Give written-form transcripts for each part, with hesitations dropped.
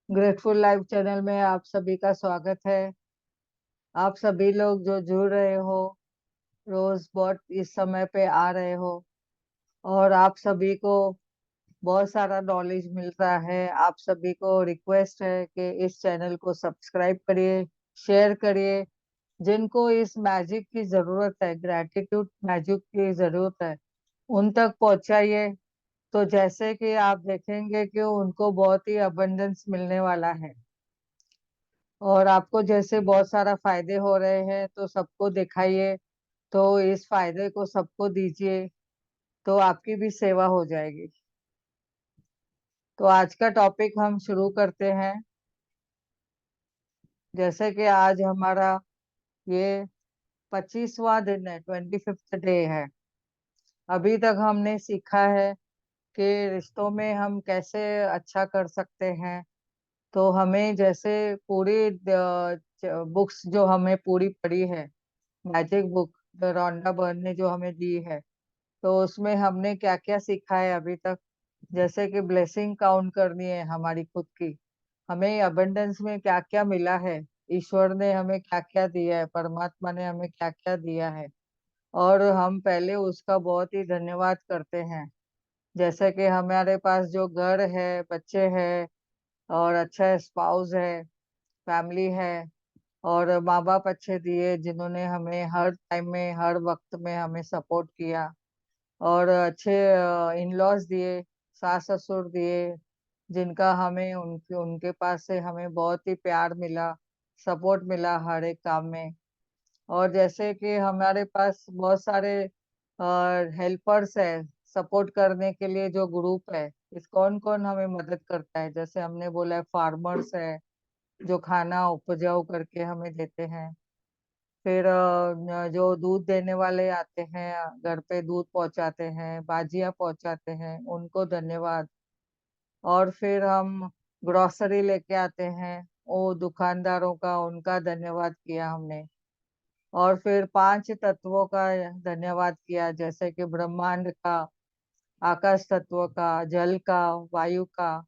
Grateful live channel में आप सभी का स्वागत है। आप सभी लोग जो जुड़ रहे हो, रोज बहुत इस समय पे आ रहे हो और आप सभी को बहुत सारा नॉलेज मिल रहा है। आप सभी को रिक्वेस्ट है कि इस चैनल को सब्सक्राइब करिए, शेयर करिए। जिनको इस मैजिक की जरूरत है, ग्रैटिट्यूड मैजिक की जरूरत है, उन तक पहुंचाइए। तो जैसे कि आप देखेंगे कि उनको बहुत ही अबंडेंस मिलने वाला है और आपको जैसे बहुत सारा फायदे हो रहे हैं तो सबको दिखाइए। तो इस फायदे को सबको दीजिए, तो आपकी भी सेवा हो जाएगी। तो आज का टॉपिक हम शुरू करते हैं। जैसे कि आज हमारा ये 25वां दिन है, 25th डे है। अभी तक हमने सीखा है कि रिश्तों में हम कैसे अच्छा कर सकते हैं। तो हमें जैसे पूरी बुक्स जो हमें पूरी पढ़ी है, magic book the Rhonda Byrne ने जो हमें दी है, तो उसमें हमने क्या क्या सीखा है अभी तक। जैसे कि ब्लेसिंग काउंट करनी है हमारी खुद की, हमें अबंडेंस में क्या क्या मिला है, ईश्वर ने हमें क्या क्या दिया है, परमात्मा ने हमें क्या क्या दिया है, और हम पहले उसका बहुत ही धन्यवाद करते हैं। जैसे कि हमारे पास जो घर है, बच्चे हैं और अच्छा स्पाउस है, फैमिली है, और माँ बाप अच्छे दिए जिन्होंने हमें हर टाइम में, हर वक्त में हमें सपोर्ट किया, और अच्छे इन लॉज दिए, सास ससुर दिए, जिनका हमें उनके उनके पास से हमें बहुत ही प्यार मिला, सपोर्ट मिला हर एक काम में। और जैसे कि हमारे पास बहुत सारे हेल्पर्स है, सपोर्ट करने के लिए जो ग्रुप है, इस कौन कौन हमें मदद करता है। जैसे हमने बोला है, फार्मर्स है जो खाना उपजाऊ करके हमें देते हैं। फिर जो दूध देने वाले आते हैं, घर पे दूध पहुंचाते हैं, बाजियां पहुंचाते हैं, उनको धन्यवाद। और फिर हम ग्रोसरी लेके आते हैं, वो दुकानदारों का, उनका धन्यवाद किया हमने। और फिर 5 तत्वों का धन्यवाद किया, जैसे कि ब्रह्मांड का, आकाश तत्व का, जल का, वायु का,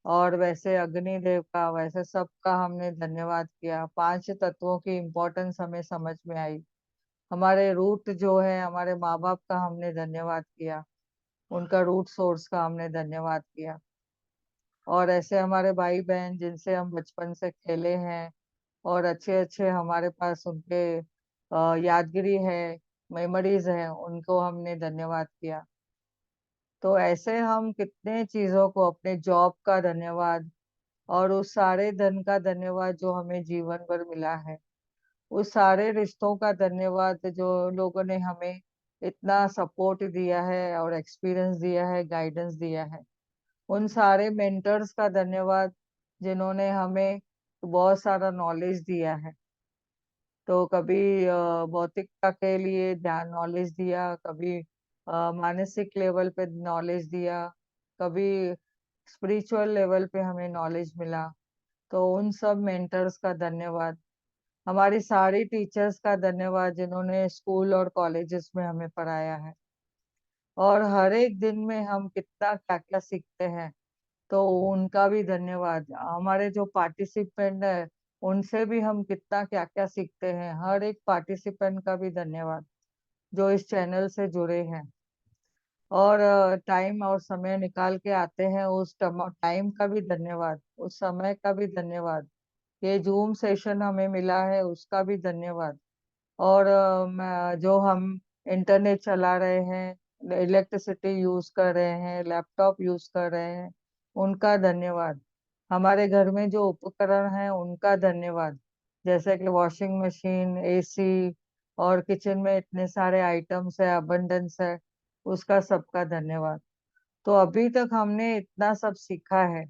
और वैसे अग्निदेव का, वैसे सबका हमने धन्यवाद किया। 5 तत्वों की इम्पोर्टेंस हमें समझ में आई। हमारे रूट जो है, हमारे माँ बाप का हमने धन्यवाद किया, उनका रूट सोर्स का हमने धन्यवाद किया। और ऐसे हमारे भाई बहन जिनसे हम बचपन से खेले हैं और अच्छे अच्छे हमारे पास उनके यादगिरी है, मेमोरीज है, उनको हमने धन्यवाद किया। तो ऐसे हम कितने चीजों को, अपने जॉब का धन्यवाद, और उस सारे धन का धन्यवाद जो हमें जीवन भर मिला है, उस सारे रिश्तों का धन्यवाद जो लोगों ने हमें इतना सपोर्ट दिया है और एक्सपीरियंस दिया है, गाइडेंस दिया है, उन सारे मेंटर्स का धन्यवाद जिन्होंने हमें बहुत सारा नॉलेज दिया है। तो कभी भौतिकता के लिए ध्यान नॉलेज दिया, कभी मानसिक लेवल पे नॉलेज दिया, कभी स्पिरिचुअल लेवल पे हमें नॉलेज मिला। तो उन सब मेंटर्स का धन्यवाद। हमारी सारी टीचर्स का धन्यवाद जिन्होंने स्कूल और कॉलेजेस में हमें पढ़ाया है। और हर एक दिन में हम कितना क्या क्या सीखते हैं, तो उनका भी धन्यवाद। हमारे जो पार्टिसिपेंट है, उनसे भी हम कितना क्या क्या सीखते हैं। हर एक पार्टिसिपेंट का भी धन्यवाद जो इस चैनल से जुड़े हैं और टाइम और समय निकाल के आते हैं। उस टाइम का भी धन्यवाद, उस समय का भी धन्यवाद। ये जूम सेशन हमें मिला है, उसका भी धन्यवाद। और जो हम इंटरनेट चला रहे हैं, इलेक्ट्रिसिटी यूज कर रहे हैं, लैपटॉप यूज कर रहे हैं, उनका धन्यवाद। हमारे घर में जो उपकरण हैं, उनका धन्यवाद। जैसे कि वॉशिंग मशीन, एसी, और किचन में इतने सारे आइटम्स है, अबंडेंस है, उसका सबका धन्यवाद। तो अभी तक हमने इतना सब सीखा है।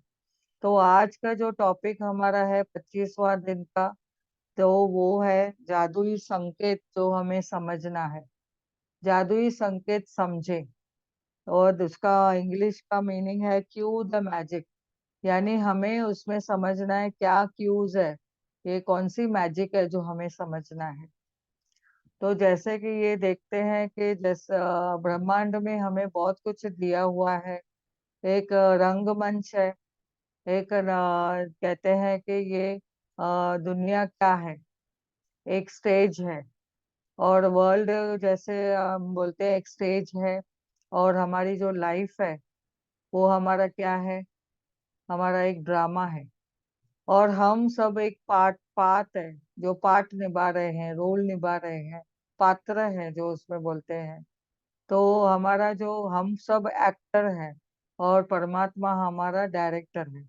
तो आज का जो टॉपिक हमारा है 25वां दिन का, तो वो है जादुई संकेत जो हमें समझना है। जादुई संकेत समझे, और उसका इंग्लिश का मीनिंग है क्यू द मैजिक। यानी हमें उसमें समझना है क्या क्यूज है, ये कौन सी मैजिक है जो हमें समझना है। तो जैसे कि ये देखते हैं कि जैसे ब्रह्मांड में हमें बहुत कुछ दिया हुआ है। एक रंगमंच है, एक कहते हैं कि ये दुनिया क्या है, एक स्टेज है। और वर्ल्ड जैसे हम बोलते हैं एक स्टेज है, और हमारी जो लाइफ है वो हमारा क्या है, हमारा एक ड्रामा है। और हम सब एक पार्ट है, जो पार्ट निभा रहे हैं, रोल निभा रहे हैं, पात्र है जो उसमें बोलते हैं। तो हमारा जो हम सब एक्टर हैं, और परमात्मा हमारा डायरेक्टर है,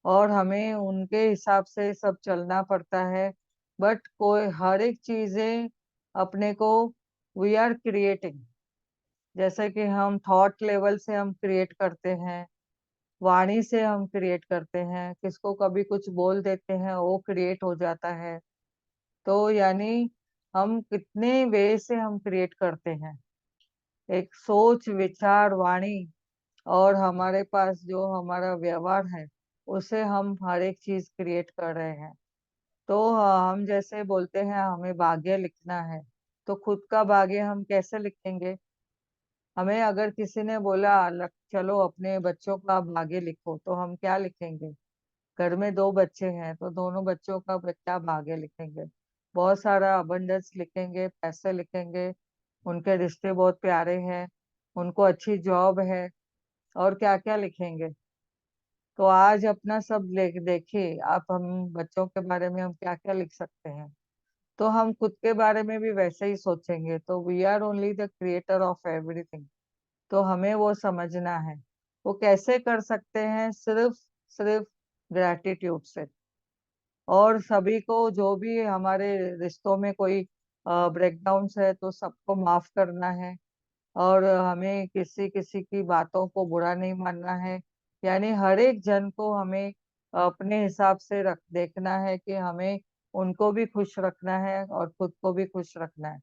और हमें उनके हिसाब से सब चलना पड़ता है। बट कोई हर एक चीजें अपने को वी आर क्रिएटिंग। जैसे कि हम थॉट लेवल से हम क्रिएट करते हैं, वाणी से हम क्रिएट करते हैं, किसको कभी कुछ बोल देते हैं वो क्रिएट हो जाता है। तो यानी हम कितने वे से हम क्रिएट करते हैं, एक सोच विचार वाणी, और हमारे पास जो हमारा व्यवहार है उससे हम हर एक चीज क्रिएट कर रहे हैं। तो हम जैसे बोलते हैं हमें भाग्य लिखना है, तो खुद का भाग्य हम कैसे लिखेंगे? हमें अगर किसी ने बोला चलो अपने बच्चों का भाग्य लिखो, तो हम क्या लिखेंगे? घर में दो बच्चे हैं तो दोनों बच्चों का क्या भाग्य लिखेंगे? बहुत सारा अबंडेंस लिखेंगे, पैसे लिखेंगे, उनके रिश्ते बहुत प्यारे हैं, उनको अच्छी जॉब है, और क्या क्या लिखेंगे। तो आज अपना सब देखिए आप, हम बच्चों के बारे में हम क्या क्या लिख सकते हैं। तो हम खुद के बारे में भी वैसे ही सोचेंगे, तो we are only the creator of everything. तो हमें वो समझना है। वो कैसे कर सकते हैं? सिर्फ सिर्फ ग्रैटिट्यूड से। और सभी को, जो भी हमारे रिश्तों में कोई ब्रेकडाउन्स है तो सबको माफ करना है। और हमें किसी किसी की बातों को बुरा नहीं मानना है। यानी हर एक जन को हमें अपने हिसाब से रख देखना है कि हमें उनको भी खुश रखना है और खुद को भी खुश रखना है।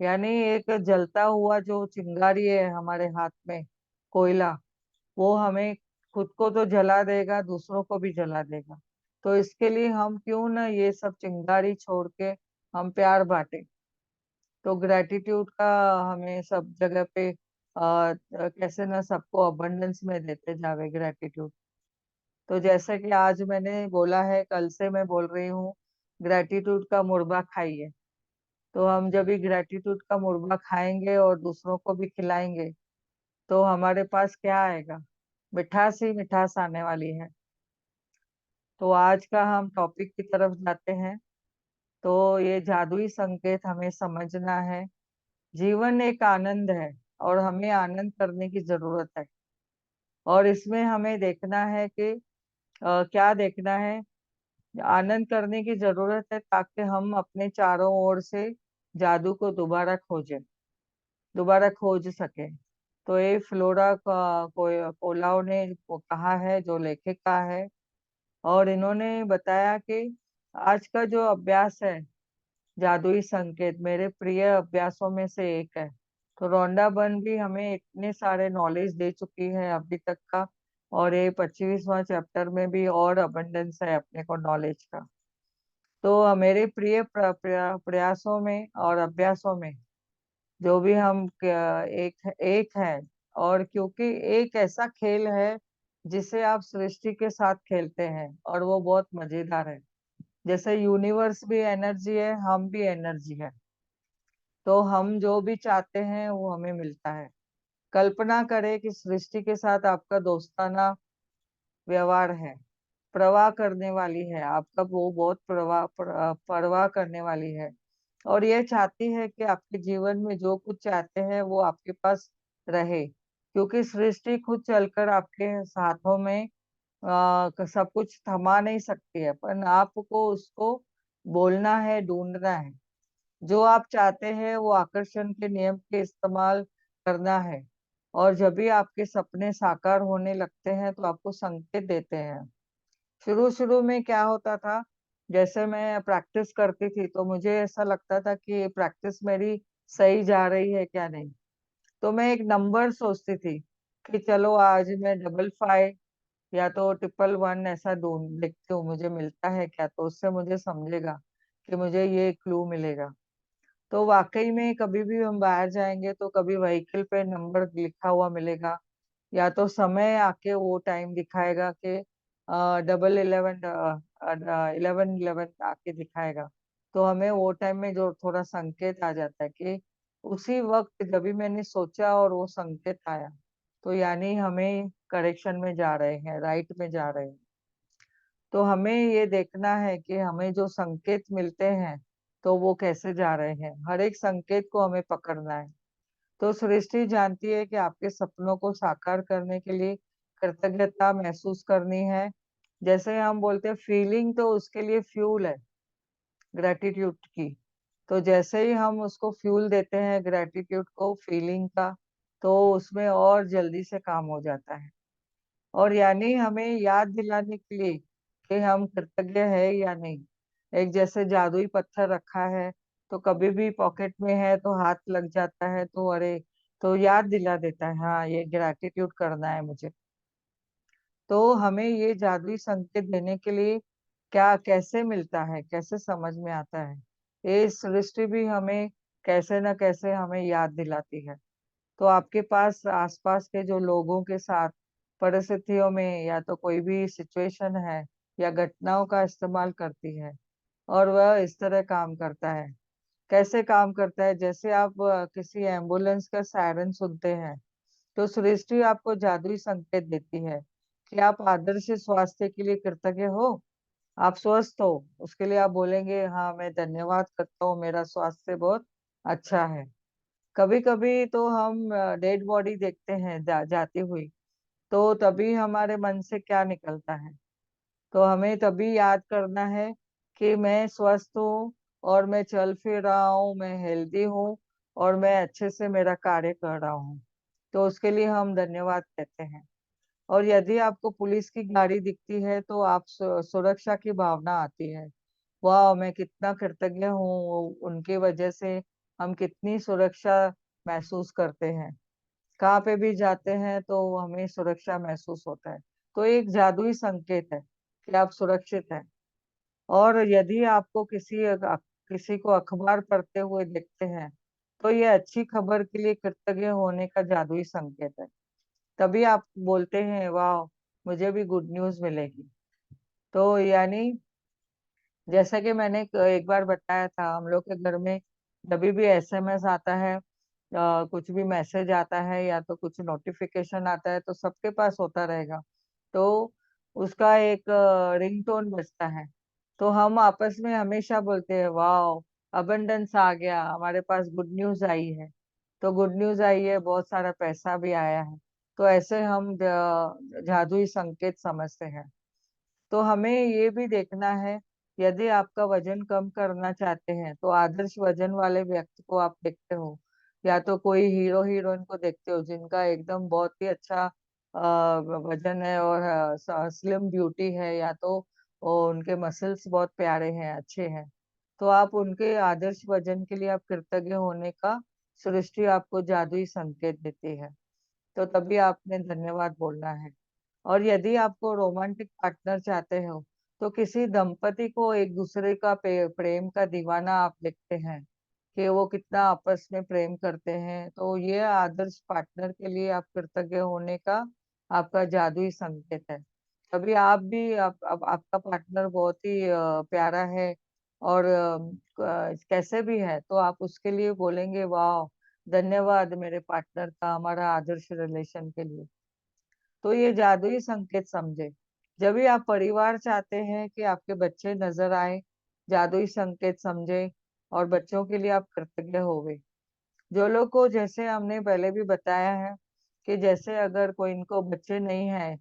यानी एक जलता हुआ जो चिंगारी है हमारे हाथ में, कोयला, वो हमें खुद को तो जला देगा, दूसरों को भी जला देगा। तो इसके लिए हम क्यों ना ये सब चिंगारी छोड़ के हम प्यार बांटे। तो ग्रेटिट्यूड का हमें सब जगह पे कैसे ना सबको अबंडेंस में देते जावे ग्रेटिट्यूड। तो जैसे कि आज मैंने बोला है, कल से मैं बोल रही हूँ, ग्रेटिट्यूड का मुर्गा खाइए। तो हम जब भी ग्रेटिट्यूड का मुर्गा खाएंगे और दूसरों को भी खिलाएंगे, तो हमारे पास क्या आएगा? मिठास ही मिठास आने वाली है। तो आज का हम टॉपिक की तरफ जाते हैं। तो ये जादुई संकेत हमें समझना है। जीवन एक आनंद है, और हमें आनंद करने की जरूरत है। और इसमें हमें देखना है कि क्या देखना है? आनंद करने की जरूरत है ताकि हम अपने चारों ओर से जादू को दोबारा खोजें, दोबारा खोज सके। तो ये फ्लोरा का कोलाओ ने वो कहा है, जो लेखिका है। और इन्होंने बताया कि आज का जो अभ्यास है, जादुई संकेत, मेरे प्रिय अभ्यासों में से एक है। तो रोंडा बर्न भी हमें इतने सारे नॉलेज दे चुकी है अभी तक का। और ये 25वां चैप्टर में भी और अबंडेंस है अपने को नॉलेज का। तो मेरे प्रिय प्रयासों में और अभ्यासों में जो भी हम एक एक है। और क्योंकि एक ऐसा खेल है जिसे आप सृष्टि के साथ खेलते हैं, और वो बहुत मजेदार है। जैसे यूनिवर्स भी एनर्जी है, हम भी एनर्जी है। तो हम जो भी चाहते हैं वो हमें मिलता है। कल्पना करें कि सृष्टि के साथ आपका दोस्ताना व्यवहार है, प्रवाह करने वाली है आपका, वो बहुत परवाह करने वाली है। और ये चाहती है कि आपके जीवन में जो कुछ चाहते हैं वो आपके पास रहे, क्योंकि सृष्टि खुद चलकर आपके हाथों में सब कुछ थमा नहीं सकती है, पर आपको उसको बोलना है, ढूंढना है। जो आप चाहते हैं वो आकर्षण के नियम के इस्तेमाल करना है। और जब भी आपके सपने साकार होने लगते हैं तो आपको संकेत देते हैं। शुरू शुरू में क्या होता था, जैसे मैं प्रैक्टिस करती थी तो मुझे ऐसा लगता था कि ये प्रैक्टिस मेरी सही जा रही है क्या नहीं। तो मैं एक नंबर सोचती थी कि चलो आज मैं 55 या तो 111 ऐसा ढूंढ लिखती हूँ, मुझे मिलता है क्या, तो उससे मुझे समझेगा कि मुझे ये क्लू मिलेगा। तो वाकई में कभी भी हम बाहर जाएंगे तो कभी व्हीकल पे नंबर लिखा हुआ मिलेगा, या तो समय आके वो टाइम दिखाएगा कि डबल 11 आके दिखाएगा। तो हमें वो टाइम में जो थोड़ा संकेत आ जाता है कि उसी वक्त जब भी मैंने सोचा और वो संकेत आया, तो यानी हमें करेक्शन में जा रहे हैं, राइट में जा रहे हैं। तो हमें ये देखना है कि हमें जो संकेत मिलते हैं तो वो कैसे जा रहे हैं, हर एक संकेत को हमें पकड़ना है। तो सृष्टि जानती है कि आपके सपनों को साकार करने के लिए कृतज्ञता महसूस करनी है। जैसे हम बोलते हैं फीलिंग, तो उसके लिए फ्यूल है ग्रेटिट्यूड की। तो जैसे ही हम उसको फ्यूल देते हैं ग्रेटिट्यूड को, फीलिंग का, तो उसमें और जल्दी से काम हो जाता है। और यानी हमें याद दिलाने के लिए कि हम कृतज्ञ है या नहीं। एक जैसे जादुई पत्थर रखा है, तो कभी भी पॉकेट में है तो हाथ लग जाता है, तो अरे, तो याद दिला देता है, हाँ ये ग्रैटिट्यूड करना है मुझे। तो हमें ये जादुई संकेत देने के लिए क्या कैसे मिलता है, कैसे समझ में आता है, ये सृष्टि भी हमें कैसे न कैसे हमें याद दिलाती है। तो आपके पास आसपास के जो लोगों के साथ परिस्थितियों में या तो कोई भी सिचुएशन है या घटनाओं का इस्तेमाल करती है, और वह इस तरह काम करता है। कैसे काम करता है? जैसे आप किसी एम्बुलेंस का सायरन सुनते हैं, तो सृष्टि आपको जादुई संकेत देती है कि आप आदर्श स्वास्थ्य के लिए कृतज्ञ हो, आप स्वस्थ हो। उसके लिए आप बोलेंगे, हाँ मैं धन्यवाद करता हूँ, मेरा स्वास्थ्य बहुत अच्छा है। कभी कभी तो हम डेड बॉडी देखते हैं जाती हुई, तो तभी हमारे मन से क्या निकलता है, तो हमें तभी याद करना है कि मैं स्वस्थ हूँ और मैं चल फिर रहा हूँ, मैं हेल्दी हूँ और मैं अच्छे से मेरा कार्य कर रहा हूँ। तो उसके लिए हम धन्यवाद कहते हैं। और यदि आपको पुलिस की गाड़ी दिखती है तो आप सुरक्षा की भावना आती है। वाह, मैं कितना कृतज्ञ हूँ, उनकी वजह से हम कितनी सुरक्षा महसूस करते हैं। कहाँ पे भी जाते हैं तो हमें सुरक्षा महसूस होता है। तो एक जादुई संकेत है कि आप सुरक्षित हैं। और यदि आपको किसी को अखबार पढ़ते हुए देखते हैं, तो ये अच्छी खबर के लिए कृतज्ञ होने का जादुई संकेत है। तभी आप बोलते हैं, वाह, मुझे भी गुड न्यूज मिलेगी। तो यानी जैसा कि मैंने एक बार बताया था, हम लोग के घर में जब भी एसएमएस आता है, कुछ भी मैसेज आता है या तो कुछ नोटिफिकेशन आता है, तो सबके पास होता रहेगा। तो उसका एक रिंगटोन बजता है। तो हम आपस में हमेशा बोलते हैं, वाह, अबंडेंस आ गया, हमारे पास गुड न्यूज आई है। तो गुड न्यूज आई है, बहुत सारा पैसा भी आया है। तो ऐसे हम जादुई संकेत समझते हैं। तो हमें ये भी देखना है, यदि आपका वजन कम करना चाहते हैं तो आदर्श वजन वाले व्यक्ति को आप देखते हो, या तो कोई हीरो हीरोइन को देखते हो जिनका एकदम बहुत ही अच्छा वजन है और स्लिम ब्यूटी है, या तो उनके मसल्स बहुत प्यारे हैं, अच्छे हैं। तो आप उनके आदर्श वजन के लिए आप कृतज्ञ होने का सृष्टि आपको जादुई संकेत देती है। तो तभी आपने धन्यवाद बोलना है। और यदि आपको रोमांटिक पार्टनर चाहते हो, तो किसी दंपति को एक दूसरे का प्रेम का दीवाना आप देखते हैं कि वो कितना आपस में प्रेम करते हैं, तो ये आदर्श पार्टनर के लिए आप कृतज्ञ होने का आपका जादुई संकेत है। कभी आप भी आपका पार्टनर बहुत ही प्यारा है और कैसे भी है, तो आप उसके लिए बोलेंगे, वाह, धन्यवाद मेरे पार्टनर का, हमारा आदर्श रिलेशन के लिए। तो ये जादुई संकेत समझे। जब भी आप परिवार चाहते हैं कि आपके बच्चे नजर आए, जादुई संकेत समझे और बच्चों के लिए आप कृतज्ञ होवे। जो लोग को, जैसे हमने पहले भी बताया है कि जैसे अगर कोई इनको बच्चे नहीं है,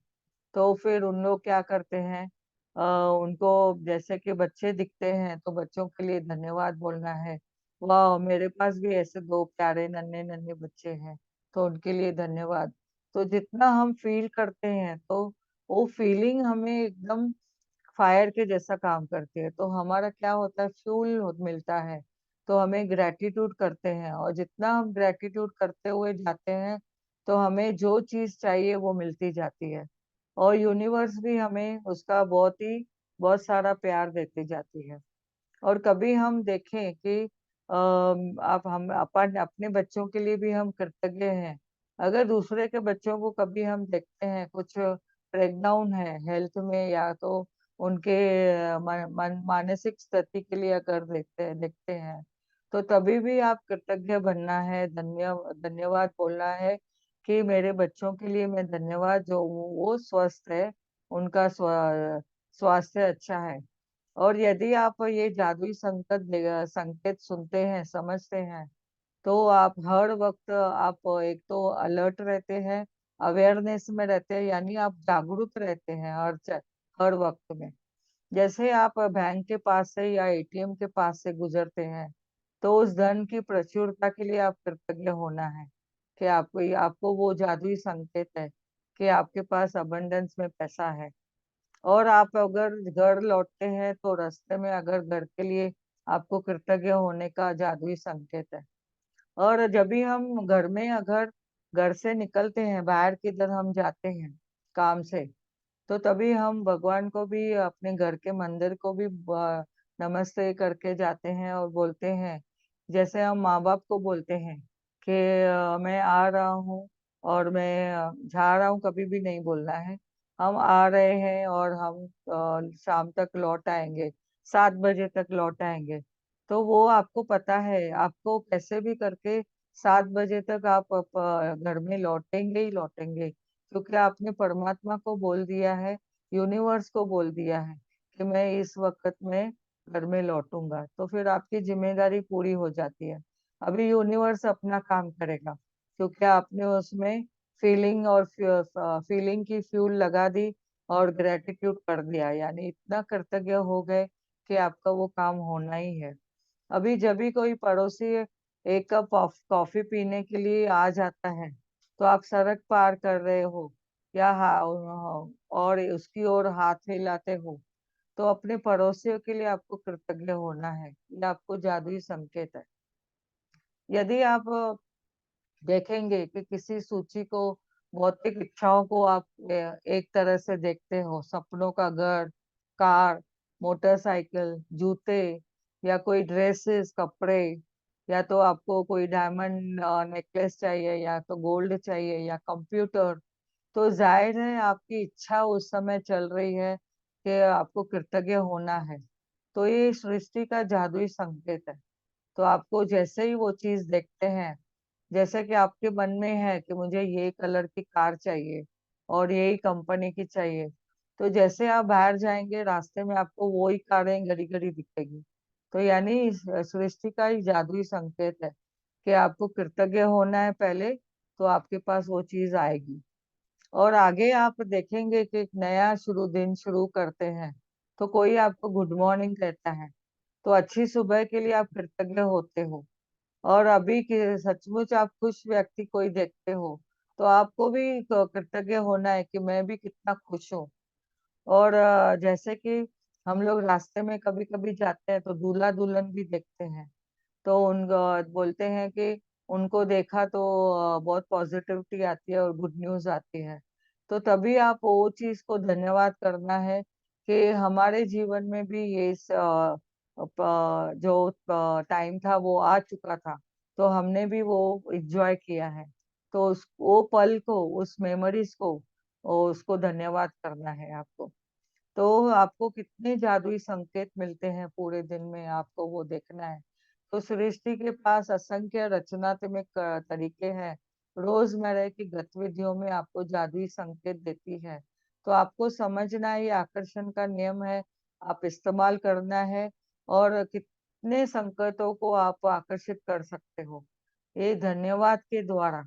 तो फिर उन लोग क्या करते हैं, उनको जैसे कि बच्चे दिखते हैं तो बच्चों के लिए धन्यवाद बोलना है। वाह, मेरे पास भी ऐसे दो प्यारे नन्हे नन्हे बच्चे हैं, तो उनके लिए धन्यवाद। तो जितना हम फील करते हैं, तो वो फीलिंग हमें एकदम फायर के जैसा काम करती है। तो हमारा क्या होता है, फ्यूल मिलता है। तो हमें ग्रेटिट्यूड करते हैं, और जितना हम ग्रेटिट्यूड करते हुए जाते हैं, तो हमें जो चीज चाहिए वो मिलती जाती है। और यूनिवर्स भी हमें उसका बहुत सारा प्यार देती जाती है। और कभी हम देखें कि आप हम अपन अपने बच्चों के लिए भी हम कृतज्ञ हैं। अगर दूसरे के बच्चों को कभी हम देखते हैं कुछ ब्रेकडाउन है हेल्थ में, या तो उनके मानसिक स्थिति के लिए अगर देखते हैं, तो तभी भी आप कृतज्ञ बनना है, धन्यवाद बोलना है कि मेरे बच्चों के लिए मैं धन्यवाद, जो वो स्वस्थ है, उनका स्वास्थ्य अच्छा है। और यदि आप ये जादुई संकेत सुनते हैं, समझते हैं, तो आप हर वक्त आप एक तो अलर्ट रहते हैं, अवेयरनेस में रहते हैं, यानी आप जागरूक रहते हैं हर वक्त में। जैसे आप बैंक के पास से या एटीएम के पास से गुजरते हैं, तो उस धन की प्रचुरता के लिए आप कृतज्ञ होना है कि आपको वो जादुई संकेत है कि आपके पास अबंडेंस में पैसा है। और आप अगर घर लौटते हैं, तो रास्ते में अगर घर के लिए आपको कृतज्ञ होने का जादुई संकेत है। और जब भी हम अगर घर से निकलते हैं, बाहर की तरफ हम जाते हैं काम से, तो तभी हम भगवान को भी, अपने घर के मंदिर को भी नमस्ते करके जाते हैं और बोलते हैं, जैसे हम माँ बाप को बोलते हैं कि मैं आ रहा हूँ और मैं जा रहा हूँ, कभी भी नहीं बोलना है। हम आ रहे हैं और हम शाम तक लौट आएंगे, 7 बजे तक लौट आएंगे। तो वो आपको पता है, आपको कैसे भी करके 7 बजे तक आप घर में लौटेंगे ही लौटेंगे, क्योंकि आपने परमात्मा को बोल दिया है, यूनिवर्स को बोल दिया है कि मैं इस वक्त में घर में लौटूंगा, तो फिर आपकी जिम्मेदारी पूरी हो जाती है। अभी यूनिवर्स अपना काम करेगा, क्योंकि आपने उसमें फीलिंग की फ्यूल लगा दी और ग्रेटिट्यूड कर दिया, यानी इतना कृतज्ञ हो गए कि आपका वो काम होना ही है। अभी जब भी कोई पड़ोसी एक कप कॉफी पीने के लिए आ जाता है, तो आप सड़क पार कर रहे हो या और उसकी ओर हाथ हिलाते हो, तो अपने पड़ोसियों के लिए आपको कृतज्ञ होना है। ये आपको जादुई संकेत है। यदि आप देखेंगे कि किसी सूची को, भौतिक इच्छाओं को आप एक तरह से देखते हो, सपनों का घर, कार, मोटरसाइकिल, जूते, या कोई ड्रेसेस, कपड़े, या तो आपको कोई डायमंड नेकलेस चाहिए, या तो गोल्ड चाहिए, या कंप्यूटर, तो जाहिर है आपकी इच्छा उस समय चल रही है कि आपको कृतज्ञ होना है। तो ये सृष्टि का जादुई संकेत है। तो आपको जैसे ही वो चीज देखते हैं, जैसे कि आपके मन में है कि मुझे ये कलर की कार चाहिए और यही कंपनी की चाहिए, तो जैसे आप बाहर जाएंगे, रास्ते में आपको वो ही कारें घड़ी घड़ी दिखेगी। तो यानी सृष्टि का ही जादुई संकेत है कि आपको कृतज्ञ होना है पहले, तो आपके पास वो चीज आएगी। और आगे आप देखेंगे कि एक नया दिन शुरू करते हैं, तो कोई आपको गुड मॉर्निंग कहता है, तो अच्छी सुबह के लिए आप कृतज्ञ होते हो। और अभी सचमुच आप खुश व्यक्ति कोई देखते हो, तो आपको भी कृतज्ञ होना है कि मैं भी कितना खुश हूँ। और जैसे कि हम लोग रास्ते में कभी कभी जाते हैं, तो दूल्हा दुल्हन भी देखते हैं, तो उन बोलते हैं कि उनको देखा तो बहुत पॉजिटिविटी आती है और गुड न्यूज आती है। तो तभी आप वो चीज को धन्यवाद करना है कि हमारे जीवन में भी जो टाइम था वो आ चुका था, तो हमने भी वो एंजॉय किया है। तो वो पल को, उस मेमोरीज को, उसको धन्यवाद करना है आपको। तो आपको कितने जादुई संकेत मिलते हैं पूरे दिन में, आपको वो देखना है। तो सृष्टि के पास असंख्य रचनात्मक तरीके हैं, रोजमर्रा की गतिविधियों में आपको जादुई संकेत देती है। तो आपको समझना ही आकर्षण का नियम है, आप इस्तेमाल करना है, और कितने संकेतों को आप आकर्षित कर सकते हो ये धन्यवाद के द्वारा।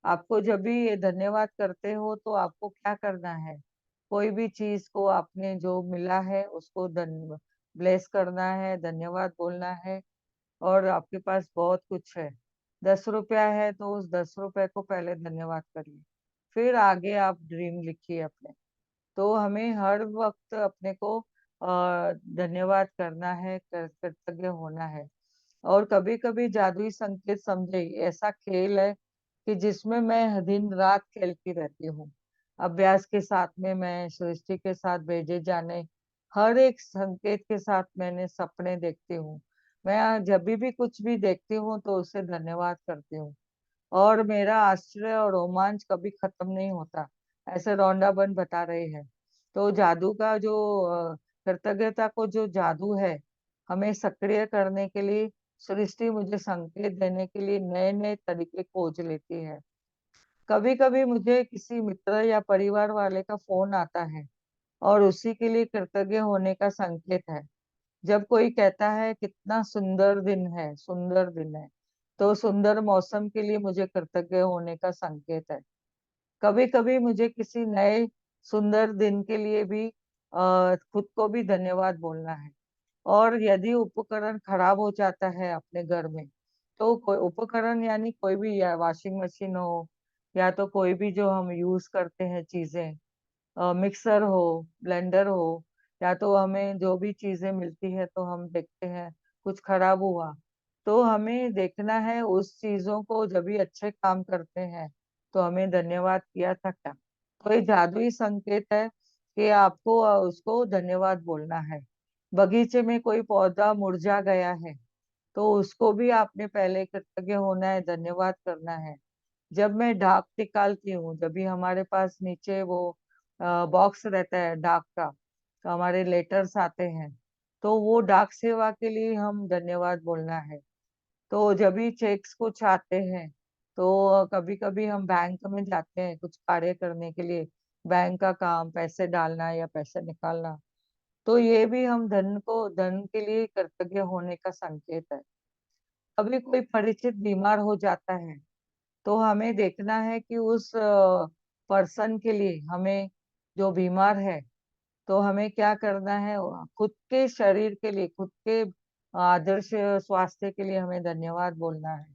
आपको जब भी ये धन्यवाद करते हो, तो आपको क्या करना है, कोई भी चीज को आपने जो मिला है उसको ब्लेस करना है, धन्यवाद बोलना है। और आपके पास बहुत कुछ है, 10 रुपया है, तो उस 10 रुपए को पहले धन्यवाद करिए, फिर आगे आप ड्रीम लिखिए अपने। तो हमें हर वक्त अपने को धन्यवाद करना है, कृतज्ञ होना है। और कभी कभी जादुई संकेत समझे ऐसा खेल है कि जिसमें मैं दिन रात खेलती रहती हूँ। अभ्यास के साथ में मैं सृष्टि के साथ भेजे जाने हर एक संकेत के साथ मैंने सपने देखती हूँ। मैं जब भी कुछ भी देखती हूँ, तो उससे धन्यवाद करती हूँ, और मेरा आश्चर्य और रोमांच कभी खत्म नहीं होता। ऐसे रौंडापन बता रहे हैं। तो जादू का जो कृतज्ञता को जो जादू है, हमें सक्रिय करने के लिए सृष्टि मुझे संकेत देने के लिए नए नए तरीके खोज लेती है। कभी कभी मुझे किसी मित्र या परिवार वाले का फोन आता है और उसी के लिए कृतज्ञ होने का संकेत है। जब कोई कहता है कितना सुंदर दिन है, सुंदर दिन है, तो सुंदर मौसम के लिए मुझे कृतज्ञ होने का संकेत है। कभी कभी मुझे किसी नए सुंदर दिन के लिए भी खुद को भी धन्यवाद बोलना है। और यदि उपकरण खराब हो जाता है अपने घर में, तो कोई उपकरण यानी कोई भी, या वॉशिंग मशीन हो, या तो कोई भी जो हम यूज करते हैं चीजें, मिक्सर हो, ब्लेंडर हो, या तो हमें जो भी चीजें मिलती है तो हम देखते हैं कुछ खराब हुआ, तो हमें देखना है उस चीजों को, जब भी अच्छे काम करते हैं तो हमें धन्यवाद किया था क्या। तो ये जादुई संकेत है कि आपको उसको धन्यवाद बोलना है। बगीचे में कोई पौधा मुरझा गया है, तो उसको भी आपने पहले कृतज्ञ होना है, धन्यवाद करना है। जब मैं डाक निकालती हूँ, जब भी हमारे पास नीचे वो बॉक्स रहता है डाक का, तो हमारे लेटर्स आते हैं, तो वो डाक सेवा के लिए हम धन्यवाद बोलना है। तो जब भी चेक्स कुछ आते हैं, तो कभी कभी हम बैंक में जाते हैं कुछ कार्य करने के लिए, बैंक का काम, पैसे डालना या पैसे निकालना, तो ये भी हम धन के लिए कृतज्ञ होने का संकेत है। कभी कोई परिचित बीमार हो जाता है, तो हमें देखना है कि उस पर्सन के लिए, हमें जो बीमार है, तो हमें क्या करना है, खुद के शरीर के लिए, खुद के आदर्श स्वास्थ्य के लिए हमें धन्यवाद बोलना है।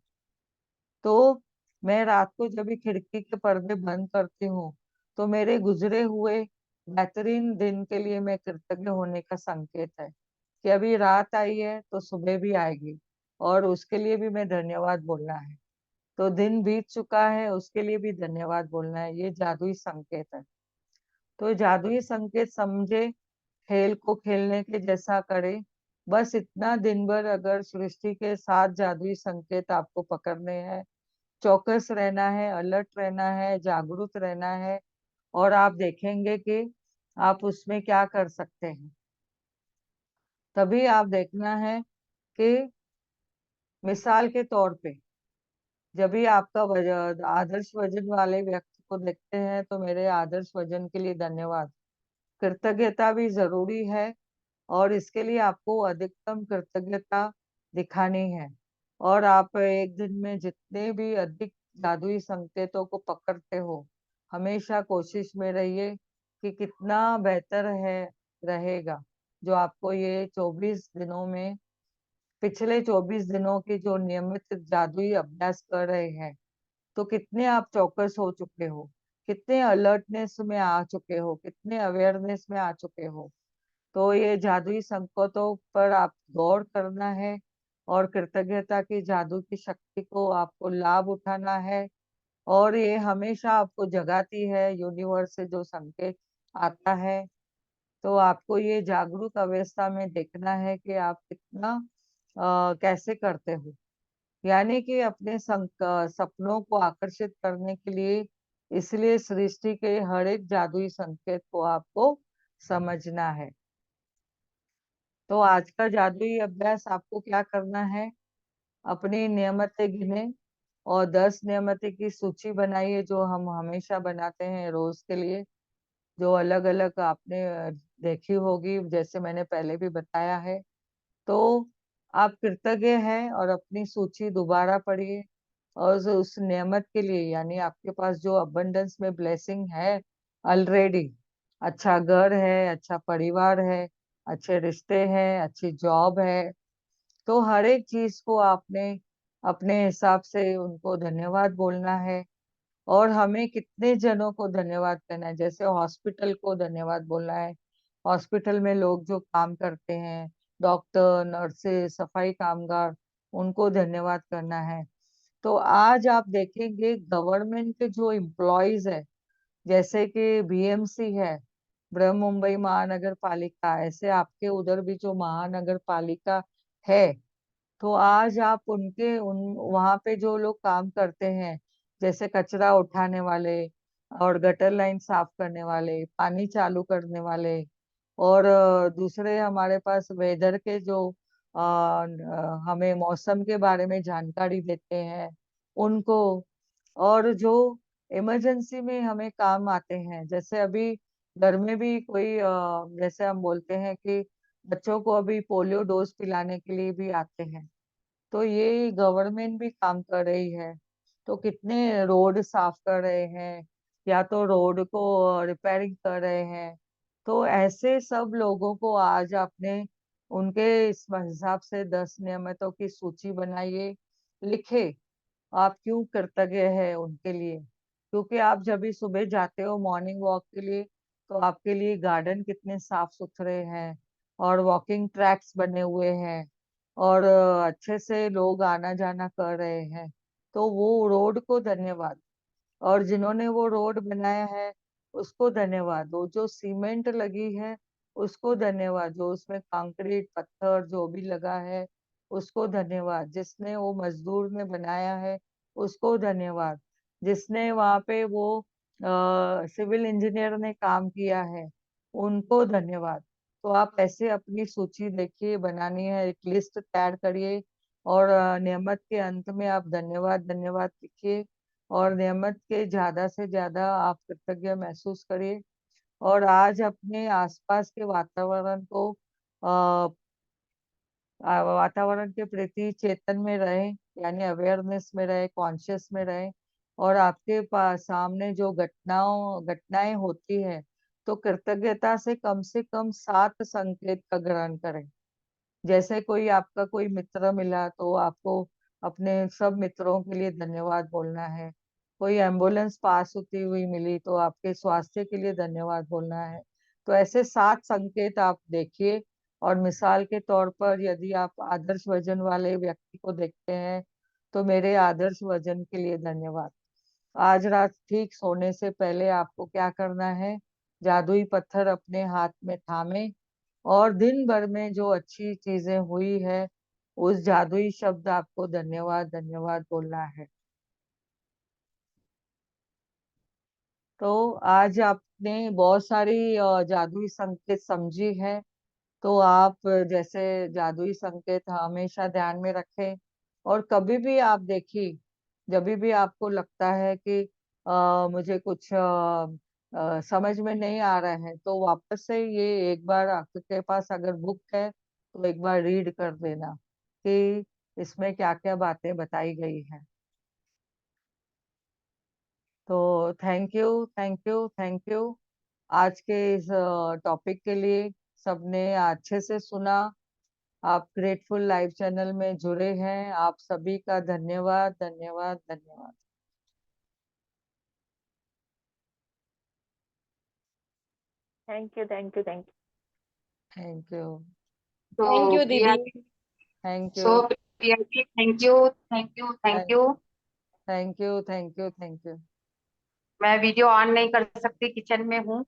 तो मैं रात को जब भी खिड़की के पर्दे बंद करती हूँ, तो मेरे गुजरे हुए बेहतरीन दिन के लिए मैं कृतज्ञ होने का संकेत है कि अभी रात आई है तो सुबह भी आएगी, और उसके लिए भी मैं धन्यवाद बोलना है। तो दिन बीत चुका है, उसके लिए भी धन्यवाद बोलना है। ये जादुई संकेत है। तो जादुई संकेत समझे, खेल को खेलने के जैसा करे। बस इतना दिन भर अगर सृष्टि के साथ जादुई संकेत आपको पकड़ने हैं, चौकस रहना है, अलर्ट रहना है, जागरूक रहना है, और आप देखेंगे कि आप उसमें क्या कर सकते हैं। तभी आप देखना है कि मिसाल के तौर पे, जब भी आपका वजन, आदर्श वजन वाले व्यक्ति को देखते हैं, तो मेरे आदर्श वजन के लिए धन्यवाद। कृतज्ञता भी जरूरी है, और इसके लिए आपको अधिकतम कृतज्ञता दिखानी है। और आप एक दिन में जितने भी अधिक जादुई संकेतों को पकड़ते हो, हमेशा कोशिश में रहिए कि कितना बेहतर है रहेगा जो आपको ये 24 दिनों में, पिछले 24 दिनों की जो नियमित जादुई अभ्यास कर रहे हैं, तो कितने आप चौकस हो चुके हो, कितने अलर्टनेस में आ चुके हो, कितने अवेयरनेस में आ चुके हो। तो ये जादुई संकेतों पर आप गौर करना है, और कृतज्ञता की जादू की शक्ति को आपको लाभ उठाना है। और ये हमेशा आपको जगाती है, यूनिवर्स से जो संकेत आता है। तो आपको ये जागरूक अवस्था में देखना है कि आप कितना कैसे करते हो, यानी कि अपने सपनों को आकर्षित करने के लिए। इसलिए सृष्टि के हर एक जादुई संकेत को आपको समझना है। तो आज का जादुई अभ्यास आपको क्या करना है, अपनी नियमतें गिने, और 10 नियमतें की सूची बनाइए जो हम हमेशा बनाते हैं रोज के लिए, जो अलग अलग आपने देखी होगी, जैसे मैंने पहले भी बताया है। तो आप कृतज्ञ हैं, और अपनी सूची दोबारा पढ़िए, और उस नेमत के लिए, यानी आपके पास जो अबंडेंस में ब्लेसिंग है ऑलरेडी, अच्छा घर है, अच्छा परिवार है, अच्छे रिश्ते हैं, अच्छी जॉब है, तो हर एक चीज को आपने अपने हिसाब से उनको धन्यवाद बोलना है। और हमें कितने जनों को धन्यवाद करना है, जैसे हॉस्पिटल को धन्यवाद बोलना है। हॉस्पिटल में लोग जो काम करते हैं, डॉक्टर, नर्सेस, सफाई कामगार, उनको धन्यवाद करना है। तो आज आप देखेंगे गवर्नमेंट के जो एम्प्लॉयज है, जैसे कि बीएमसी है, बृहन मुंबई महानगर पालिका, ऐसे आपके उधर भी जो महानगर पालिका है, तो आज आप उनके उन वहां पे जो लोग काम करते हैं, जैसे कचरा उठाने वाले, और गटर लाइन साफ करने वाले, पानी चालू करने वाले, और दूसरे हमारे पास वेदर के जो हमें मौसम के बारे में जानकारी देते हैं उनको, और जो इमरजेंसी में हमें काम आते हैं। जैसे अभी घर में भी कोई जैसे हम बोलते हैं कि बच्चों को अभी पोलियो डोज पिलाने के लिए भी आते हैं, तो ये गवर्नमेंट भी काम कर रही है। तो कितने रोड साफ कर रहे हैं, या तो रोड को रिपेयरिंग कर रहे हैं। तो ऐसे सब लोगों को आज आपने उनके इस हिसाब से 10 नियमों की सूची बनाइए, लिखे आप क्यों कृतज्ञ है उनके लिए। क्योंकि आप जब भी सुबह जाते हो मॉर्निंग वॉक के लिए, तो आपके लिए गार्डन कितने साफ सुथरे हैं, और वॉकिंग ट्रैक्स बने हुए हैं, और अच्छे से लोग आना जाना कर रहे हैं। तो वो रोड को धन्यवाद, और जिन्होंने वो रोड बनाया है उसको धन्यवाद, वो जो सीमेंट लगी है उसको धन्यवाद, जो उसमें कंक्रीट पत्थर जो भी लगा है उसको धन्यवाद, जिसने वो मजदूर ने बनाया है उसको धन्यवाद, जिसने वहां पे वो सिविल इंजीनियर ने काम किया है उनको धन्यवाद। तो आप ऐसे अपनी सूची देखिए, बनानी है, एक लिस्ट तैयार करिए, और नियमत के अंत में आप धन्यवाद धन्यवाद लिखिए, और नेमत के ज्यादा से ज्यादा आप कृतज्ञ महसूस करिए। और आज अपने आसपास के वातावरण को वातावरण के प्रति चेतन में रहे, यानी अवेयरनेस में रहे, कॉन्शियस में रहे। और आपके पास सामने जो घटनाएं होती है, तो कृतज्ञता से कम 7 संकेत का ग्रहण करें। जैसे कोई आपका कोई मित्र मिला तो आपको अपने सब मित्रों के लिए धन्यवाद बोलना है। कोई एम्बुलेंस पास होती हुई मिली तो आपके स्वास्थ्य के लिए धन्यवाद बोलना है। तो ऐसे 7 संकेत आप देखिए। और मिसाल के तौर पर यदि आप आदर्श वजन वाले व्यक्ति को देखते हैं, तो मेरे आदर्श वजन के लिए धन्यवाद। आज रात ठीक सोने से पहले आपको क्या करना है, जादुई पत्थर अपने हाथ में थामे, और दिन भर में जो अच्छी चीजें हुई है उस जादुई शब्द आपको धन्यवाद धन्यवाद बोलना है। तो आज आपने बहुत सारी जादुई संकेत समझी है। तो आप जैसे जादुई संकेत हमेशा ध्यान में रखें, और कभी भी आप देखिए, जब भी आपको लगता है कि मुझे कुछ समझ में नहीं आ रहा है, तो वापस से ये एक बार आपके पास अगर बुक है तो एक बार रीड कर देना कि इसमें क्या क्या बातें बताई गई हैं। तो thank you, thank you, thank you. आज के इस टॉपिक के लिए सबने अच्छे से सुना। आप ग्रेटफुल लाइव चैनल में जुड़े हैं, आप सभी का धन्यवाद धन्यवाद धन्यवाद। Thank you, thank you, thank you. Thank you. Thank तो यू प्रिया, दीदी। Thank you. So Priya ji, thank you, thank you, thank you. Thank you, thank you, thank you. मैं वीडियो ऑन नहीं कर सकती, किचन में हूँ।